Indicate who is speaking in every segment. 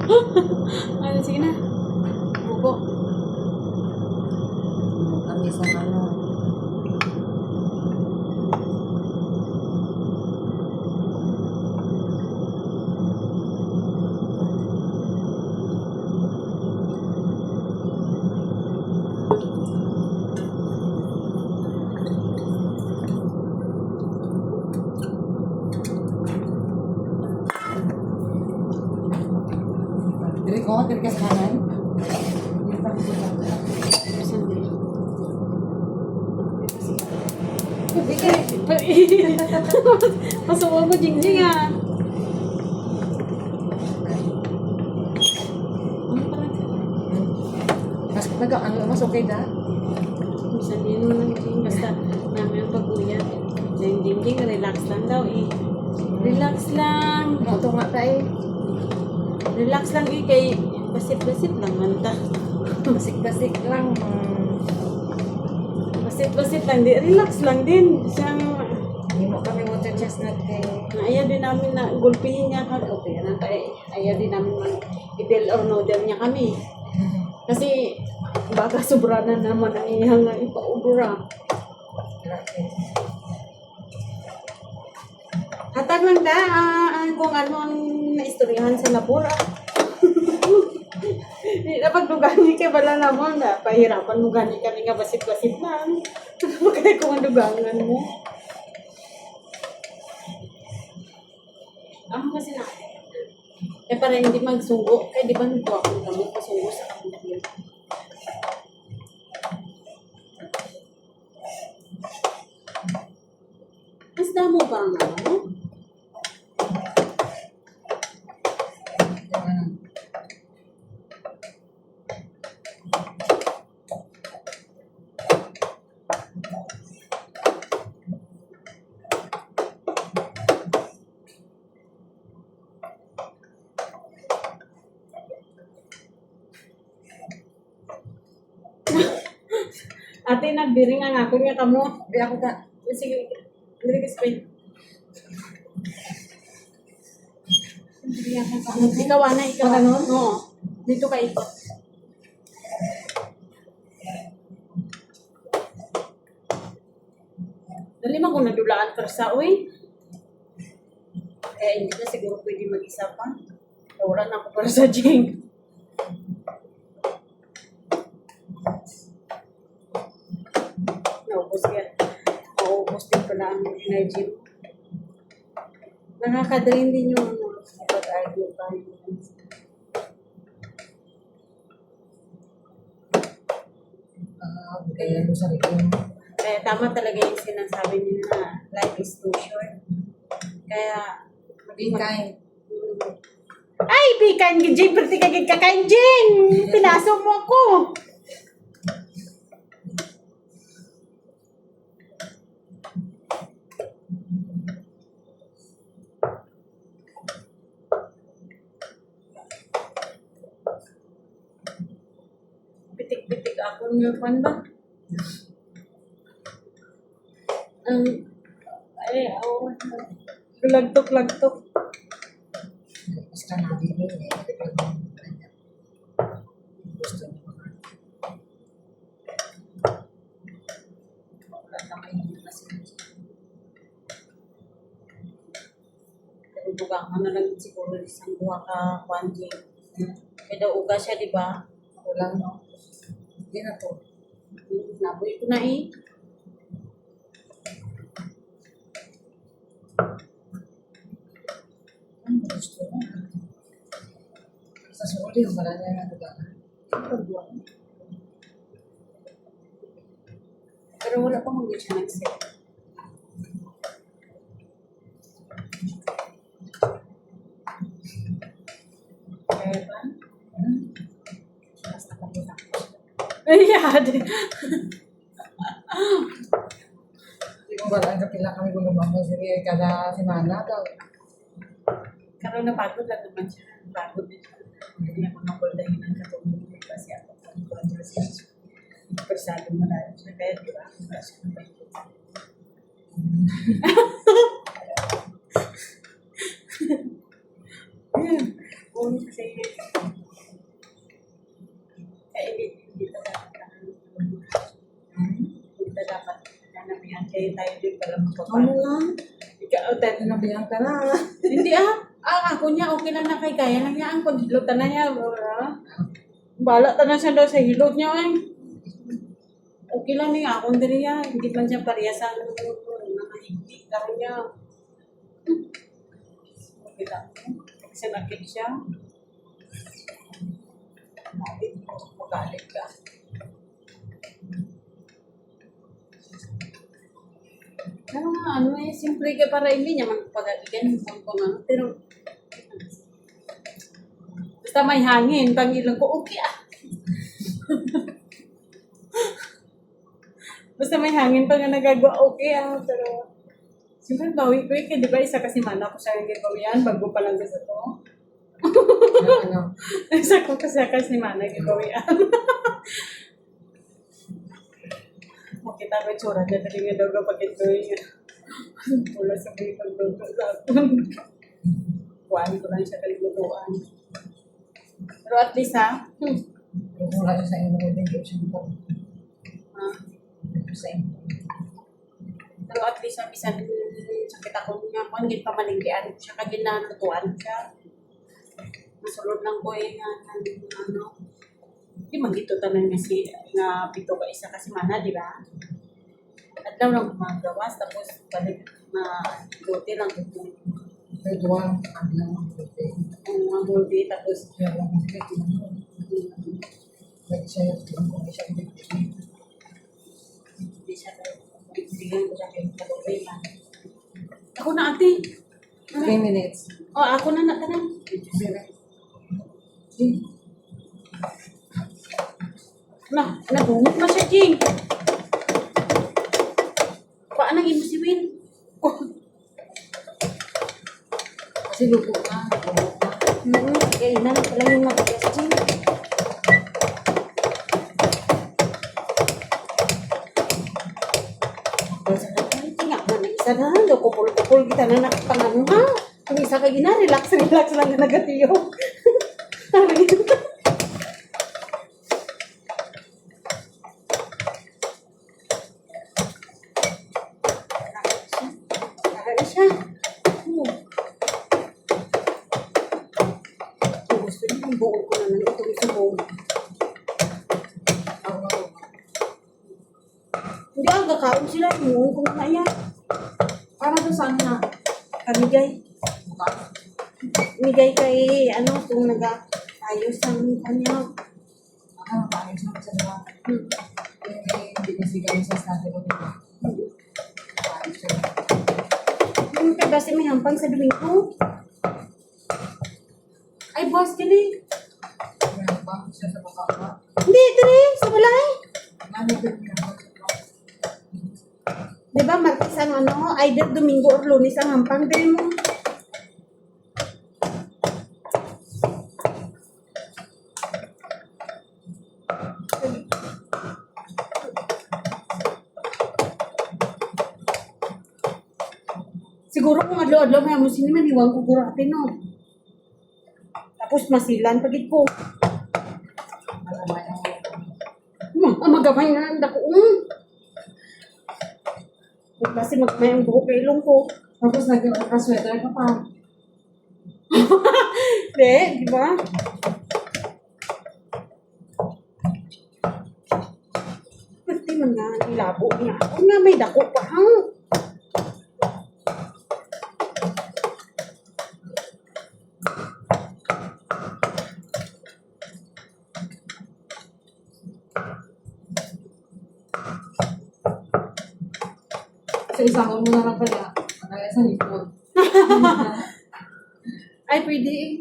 Speaker 1: Ano, sige na. Bubo.
Speaker 2: Kami sa ano. Diri ko, diri ka sa kanan. Diri pa ko.
Speaker 1: Sandi.
Speaker 2: Diri ka.
Speaker 1: Masuwa mo, Jingjing ah. Ano parang
Speaker 2: Mas okay na?
Speaker 1: sabihin mo lang, Jing, basta namin ang pag-uyan. Jingjing, relax lang daw eh. Relax lang.
Speaker 2: Ito nga tayo.
Speaker 1: Relax lang eh, kay basit-basit lang man ta.
Speaker 2: Basik-basik lang.
Speaker 1: Basit-basit lang, di relax lang din. Siyang,
Speaker 2: Hindi mo kami water chestnut kay...
Speaker 1: ayaw din namin na gulpihin niya kami. Okay, ayaw din namin i-del or no del niya kami. Kasi, baka sobra na naman ang iyang ipaubura. Hatag lang da, kung ano ang naistoryahan sa labor. Dapat dugani kay bala naman na pahirapan mo gani kami nga basit-basit lang. Bakit kung dugangan mo? Ako kasi na. Para hindi magsugo, kaya di ba nagkuha akong gamot pasugo sa kapatid. Mas damo ba ang ano? Ate, nagbiring ang ako nga kamo.
Speaker 2: Di ako ta.
Speaker 1: Sige, hindi ka spend. Ikaw, Ana, ikaw.
Speaker 2: Paganon?
Speaker 1: Oo. Dito ka ikot. Dali man kung nadulaan ka sa uwi. Hindi na siguro pwede mag-isa pa. Wala na ako para sa Jing. Naubos yan. Naubos din pala ang energy mo. Nakaka-drain din yung pag-argue pa.
Speaker 2: Kaya mo sa rin.
Speaker 1: Kaya tama talaga yung sinasabi nila na life is too short. Kaya,
Speaker 2: Be kind.
Speaker 1: ay, pikan ka, Jing! Perti ka kakain, Jing! Pinaso mo ako! Pitik-pitik ako ng pan ba? Ay, oh. Lagtok-lagtok.
Speaker 2: Mas ka na din eh. Gusto mo ba? Wala na kayo kasi.
Speaker 1: Bugang ka na lang siguro isang buha ka kwanji. Kaya uga siya, di ba?
Speaker 2: Kulang no? Hindi na to.
Speaker 1: Naboy ko na eh.
Speaker 2: Ano gusto mo? Sa suli yung pala niya nga diba?
Speaker 1: Pero wala pa mag siya nag-set. Kaya ba? Basta kapita ko. Ayan!
Speaker 2: Hindi mo ba lang kapila kami gulumang mo sige kada semana daw.
Speaker 1: Karoon na pagod lang naman siya. Pagod din siya. Hindi ako nakuldahin ang katulong niya kasi ako persado mo na siya. Kaya di ba? Wala siya na pagod. cellphone kasi kaya hindi ka dapat hindi ka dapat nanabihan kaya tayo din pala
Speaker 2: Ano
Speaker 1: magpapano.
Speaker 2: lang?
Speaker 1: Ikaw,
Speaker 2: Sinabihan ka na.
Speaker 1: hindi ako niya okay lang na kay kaya lang niya ang paghilutan na niya. Bala na siya daw sa hilot niya ay. Okay lang niya akong diri niya. Hindi man siya pareha sa nakahigit. Karoon niya. Okay lang. Kasi nakik siya. Bakit magalit ka? Pero nga, siyempre ka para hindi niya magpagaligan kung ano. Pero, basta may hangin, pangilang ko, okay Basta may hangin pa nga nagagawa, okay Pero, siyempre, bawi ko di ba, isa kasi mana ko siya yung gibawian, bago pa lang sa to.
Speaker 2: Ano?
Speaker 1: Isa ko kasi mana gibawian. Makita ko yung tsura niya, dali nga daw kapag ito yung wala sa may pagluto sa akin. Kuhaan ko lang siya kalimutuan. Pero at least
Speaker 2: Yung wala siya sa inyo, hindi siya po. Sa inyo.
Speaker 1: pero at least bisan sakit ako nga kung hindi pa maligyan siya kagin na lutuan siya. Masulod lang ko di magito tanan nga pito ka isa kasi mana, di ba? At daw lang gumagawas, tapos balik na buti lang ito.
Speaker 2: Pero doon, ang lang ang buti.
Speaker 1: Ang buti, tapos
Speaker 2: Kaya lang ang buti. Lagi siya yung siya
Speaker 1: hindi siya bigyan ko siya kayo kalorima. Ako na ate.
Speaker 2: 3 minutes.
Speaker 1: Ako na natanan. Nabungot na siya, Jing. Paano nang si Win?
Speaker 2: Kasi luto na.
Speaker 1: Kaya na pala yung matigas, Jing. Isa na, kupul-kupul kita na nakapangan ha. Kung isa ka gina, relax lang na nagatiyo. Kaya siya. Gusto niya, ang buo ko na lang itong isubong. Hindi kakaon sila, inuun ko na yan.
Speaker 2: Para to saan na?
Speaker 1: Kamigay. Migay kay, kung nag-ayos ang kanya.
Speaker 2: Ano pa? Ayos naman sa diba? Hindi na sigaw sa stado ko diba? Ayos siya.
Speaker 1: Kasi may hampang sa Domingo. Ay, boss, kini.
Speaker 2: Meron ba? Siya sa baka.
Speaker 1: Hindi, dali, sa balay.
Speaker 2: Nanipid niya ba?
Speaker 1: Di ba, Martes ang either Domingo or Lunes ang hampang. Dali mo. Siguro kung adlaw-adlaw may amo sini man iwan ko guro atin no. Tapos masilan pagid ko. Magamay na nanda ko. Kasi magmayang buhok kay ilong ko.
Speaker 2: Tapos nagka-sweater ka pa.
Speaker 1: Di ba? Pati man nga, nilabo niya. Ako nga may dako pa.
Speaker 2: So, isahon mo na lang kaya. Kaya sa likod.
Speaker 1: Ay, pwede eh.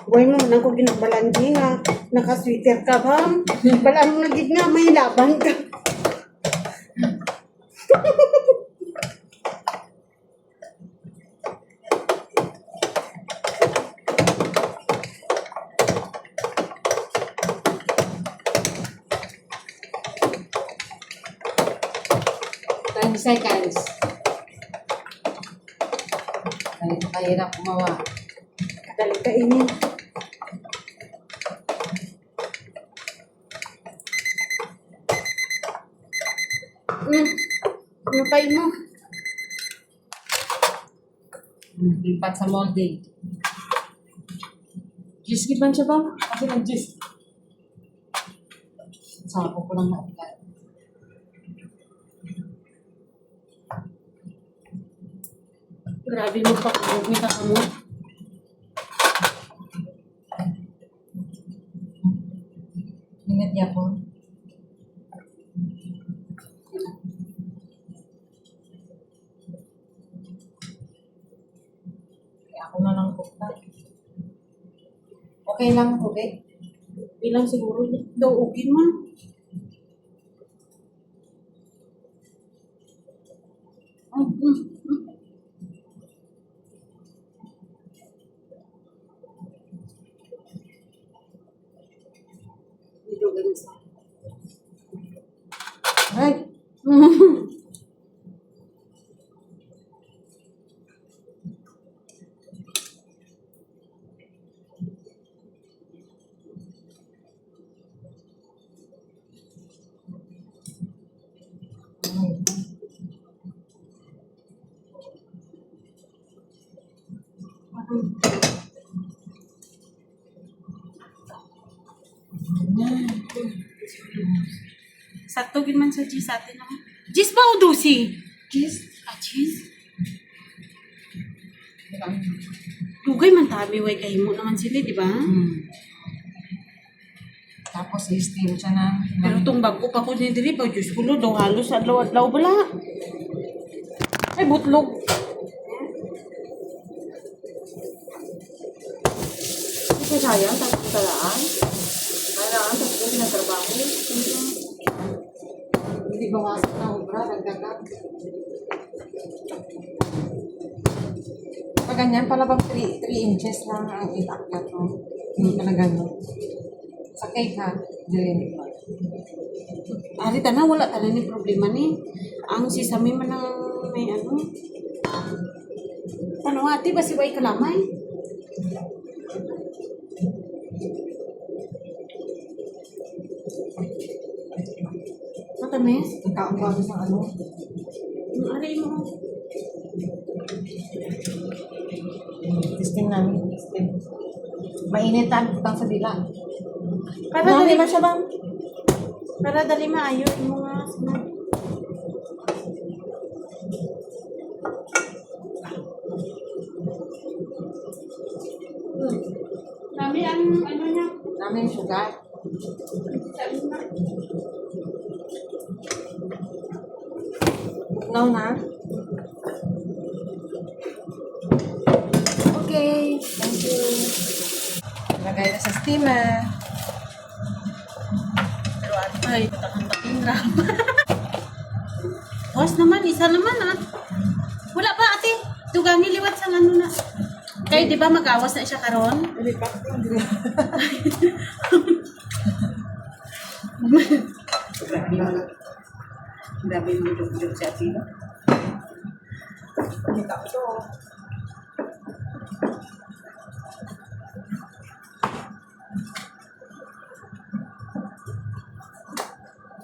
Speaker 1: Buhay mo man ako ginabalanji nga. Naka-sweater ka ba? Balaan mo nagig nga, may laban ka.
Speaker 2: Seconds. Okay. Mahirap gumawa.
Speaker 1: Kadali kainin. Ano kain mo?
Speaker 2: Lipat sa molding.
Speaker 1: Juice giban siya ba?
Speaker 2: Kasi nag-juice. Sapo ko lang na.
Speaker 1: Grabe mo pa kung kita ka mo.
Speaker 2: Ingat niya po. Kaya ako na lang kukta. Okay lang, okay?
Speaker 1: Bilang siguro daw okay man. Dito ganun sa.
Speaker 2: Right.
Speaker 1: Sakto gid man sa cheese atin ako. Cheese ba o dosi?
Speaker 2: Cheese.
Speaker 1: Ah, cheese? Dugay man tabi way kahimo naman sila, di ba?
Speaker 2: Tapos i-steam siya ng
Speaker 1: Pero tong bago pa ko ni diri pa Diyos ko lo daw halos adlaw-adlaw bala. Ay butlog. Ito sayang tapos talaan. Talaan tapos ko pinatrabaho.
Speaker 2: hindi bawasan na obra, dagdagan. Pag ganyan, pala bang 3 inches lang ang itakyat mo? Hindi pala gano'n. Sa cake ha, hindi.
Speaker 1: Ari na wala tanan ni problema ni. Ang sisami man ang may ano. Ano ate ba si way kalamay? Matamis?
Speaker 2: Ang kaong sa ano?
Speaker 1: Ari mo.
Speaker 2: Testing namin. Testing. Mainitan, putang sa dila.
Speaker 1: Para
Speaker 2: Dami
Speaker 1: dali
Speaker 2: ba siya bang?
Speaker 1: Para dali maayo mo nga sunod. Dami ang ano niya.
Speaker 2: Dami yung sugar. Now na. Okay. Thank you. Lagay na sa steamer.
Speaker 1: Pero ay, patakang-taking ram. Was naman, isa naman ah. Wala ba ate? Dugangi liwat sa ano na. Kayo di ba mag-awas na siya karon? Grabe mo dug-dug sa sino.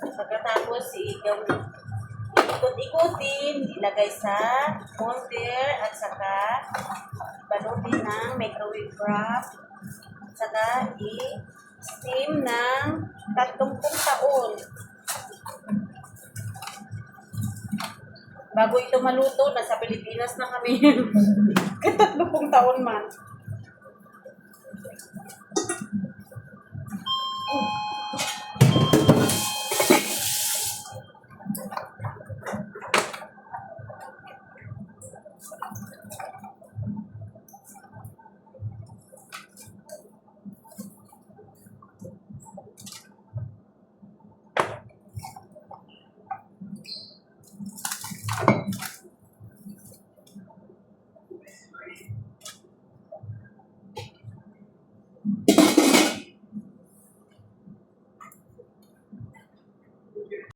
Speaker 1: Pagkatapos ikot-ikotin, ilagay sa molder at saka balutin ng microwave wrap at saka i-steam ng 30 taon. Bago ito maluto, nasa Pilipinas na kami. 30 taon man.